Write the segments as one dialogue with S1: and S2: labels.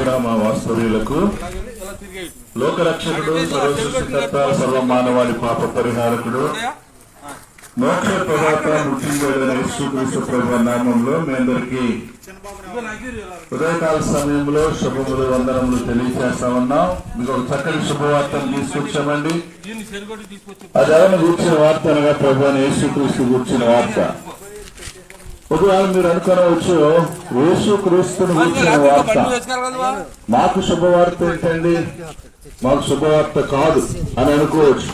S1: గ్రామ వాస్తవ్యులకు లోకరక్షకుడు సర్వసృష్టికర్త సర్వమానవాళి పాప పరిహారకుడు మోక్ష ప్రదాత మృత్యుంజయుడైన యేసుక్రీస్తు ప్రభువు నామములో మీ అందరికీ ఉదయకాల సమయంలో శుభములు వందనములు తెలియజేస్తా ఉన్నాం. మీకు ఒక చక్కటి శుభవార్తను తీసుకొచ్చామండి. అది ఎవరిని కూర్చిన వార్త అనగా ప్రభు అని యేసుక్రీస్తు కూర్చిన వార్త. ఒకవేళ మీరు అనుకోవచ్చు యేసుక్రీస్తుని కూర్చిన వార్త మాకు శుభవార్త ఏంటండి, మాకు శుభవార్త కాదు అని అనుకోవచ్చు.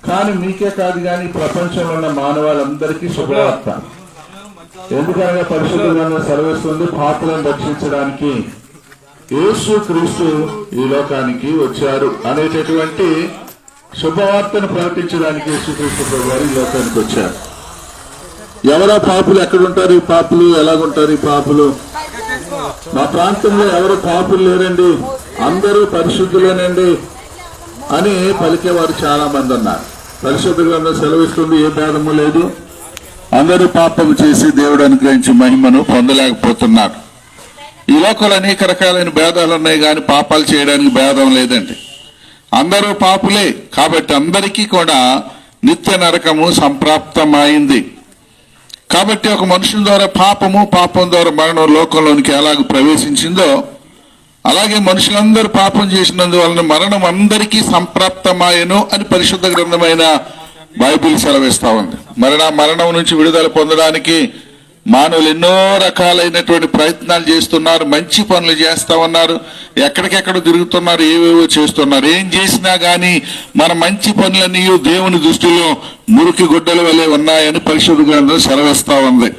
S1: కానీ మీకే కాదు కానీ ప్రపంచంలో ఉన్న మానవాళ్ళందరికీ శుభవార్త. ఎందుకనగా పరిశుద్ధ గ్రంథం సెలవిస్తుంది, పాపులను రక్షించడానికి యేసుక్రీస్తు ఈ లోకానికి వచ్చారు అనేటటువంటి శుభవార్తను ప్రకటించడానికి యేసుక్రీస్తు ప్రభువారు ఈ లోకానికి వచ్చారు. ఎవరో పాపులు ఎక్కడుంటారు, ఈ పాపులు ఎలాగుంటారు, ఈ పాపులు మా ప్రాంతంలో ఎవరు పాపులు లేరండి, అందరూ పరిశుద్ధులేనండి అని పలికేవారు చాలా మంది ఉన్నారు. పరిశుద్ధ గ్రంథం సెలవిస్తుంది, ఏ భేదము లేదు, అందరూ పాపం చేసి దేవుడు అనుగ్రహించి మహిమను పొందలేకపోతున్నారు. ఈ లోకంలో అనేక రకాలైన భేదాలు ఉన్నాయి, కానీ పాపాలు చేయడానికి భేదం లేదండి. అందరూ పాపులే కాబట్టి అందరికీ కూడా నిత్య నరకము సంప్రాప్తమైంది. కాబట్టి ఒక మనుషుని ద్వారా పాపం ద్వారా మరణం లోకంలోనికి ఎలాగ ప్రవేశించిందో అలాగే మనుషులందరూ పాపం చేసినందువలన మరణం అందరికీ సంప్రాప్తమాయను అని పరిశుద్ధ గ్రంథమైన బైబిల్ సెలవిస్తా ఉంది. మరణం నుంచి విడుదల పొందడానికి మానవులు ఎన్నో రకాలైనటువంటి ప్రయత్నాలు చేస్తున్నారు, మంచి పనులు చేస్తా ఉన్నారు, ఎక్కడికెక్కడ తిరుగుతున్నారు, ఏవేవో చేస్తున్నారు. ఏం చేసినా గాని మన మంచి పనులన్నీ దేవుని దృష్టిలో మురికి గుడ్డల వల్లే ఉన్నాయని పరిశుద్ధ గ్రంథం సెలవిస్తా ఉంది.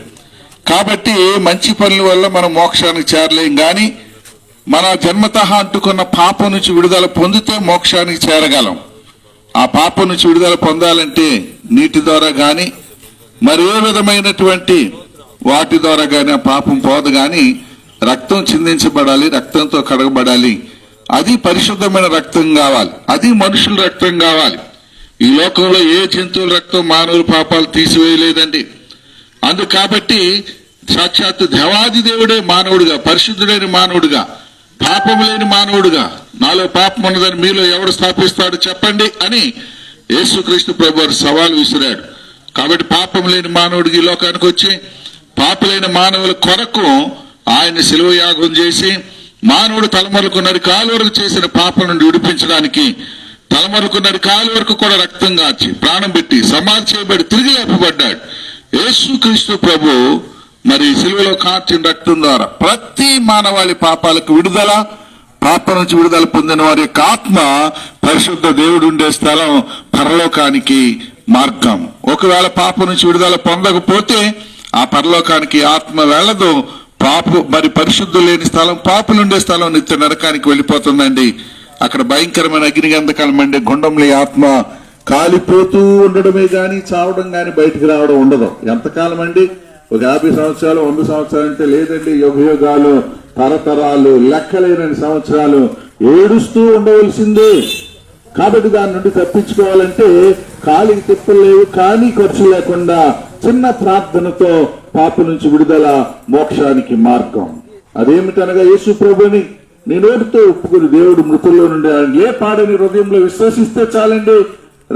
S1: కాబట్టి మంచి పనుల వల్ల మనం మోక్షానికి చేరలేం, గాని మన జన్మతః అంటుకున్న పాపం నుంచి విడుదల పొందితే మోక్షానికి చేరగలం. ఆ పాపం నుంచి విడుదల పొందాలంటే నీటి ద్వారా గాని మరి ఏ విధమైనటువంటి వాటి ద్వారా గాని ఆ పాపం పోదు, గాని రక్తం చిందించబడాలి, రక్తంతో కడగబడాలి. అది పరిశుద్ధమైన రక్తం కావాలి, అది మనుషుల రక్తం కావాలి. ఈ లోకంలో ఏ జంతువుల రక్తం మానవుల పాపాలు తీసివేయలేదండి. కాబట్టి సాక్షాత్తు దేవాది దేవుడే మానవుడిగా, పరిశుద్ధుడైన మానవుడిగా, పాపం లేని మానవుడిగా, నాలో పాపం ఉన్నదని మీలో ఎవడు స్థాపిస్తాడు చెప్పండి అని యేసుక్రీస్తు ప్రభువారు సవాల్ విసిరాడు. కాబట్టి పాపం లేని మానవుడికి ఈ లోకానికి వచ్చి పాపులైన మానవుల కొరకు ఆయన శిలువ యాగం చేసి మానవుడు తలమరులకు నరికాలు వరకు చేసిన పాపం నుండి విడిపించడానికి తలమరులకు నరికాలు వరకు కూడా రక్తం కాచి ప్రాణం పెట్టి సమాధి చేయబడి తిరిగి లేపబడ్డాడు. యేసుక్రీస్తు ప్రభు మరి శిలువలో కార్చిన రక్తం ద్వారా ప్రతి మానవాళి పాపాలకు విడుదల, పాపం నుంచి విడుదల పొందిన వారి యొక్క ఆత్మ పరిశుద్ధ దేవుడు ఉండే స్థలం పరలోకానికి మార్గం. ఒకవేళ పాపం నుంచి విడుదల పొందకపోతే ఆ పరలోకానికి ఆత్మ వెళ్ళదు. మరి పరిశుద్ధులు లేని స్థలం, పాపులుండే స్థలం నిత్య నరకానికి వెళ్ళిపోతుందండి. అక్కడ భయంకరమైన అగ్నిగంధకాలం అండి, గుండంలో ఆత్మ కాలిపోతూ ఉండడమే గాని చావడం గాని బయటికి రావడం ఉండదు. ఎంతకాలం అండి? ఒక 50 సంవత్సరాలు 100 సంవత్సరాలు అంటే లేదండి, యుగయుగాలు తరతరాలు లెక్కలేనని సంవత్సరాలు ఏడుస్తూ ఉండవలసిందే. కాబట్టి దాని నుండి తప్పించుకోవాలంటే కాలికి తిప్పలు లేవు, కానీ ఖర్చు లేకుండా చిన్న ప్రార్థనతో పాప నుంచి విడుదల, మోక్షానికి మార్గం. అదేమిటనగా యేసు ప్రభుని నీ నోటితో ఒప్పుకుని దేవుడు మృతుల్లో నుండి ఏ పాడని హృదయంలో విశ్వసిస్తే చాలండి,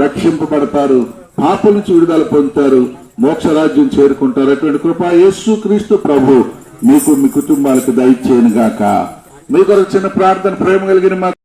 S1: రక్షింపబడతారు, పాప నుంచి విడుదల పొందుతారు, మోక్షరాజ్యం చేరుకుంటారు. అటువంటి కృప యేసుక్రీస్తు ప్రభు మీకు, మీ కుటుంబాలకు దయచేయను గాక. మీ కొరకు చిన్న ప్రార్థన, ప్రేమ కలిగిన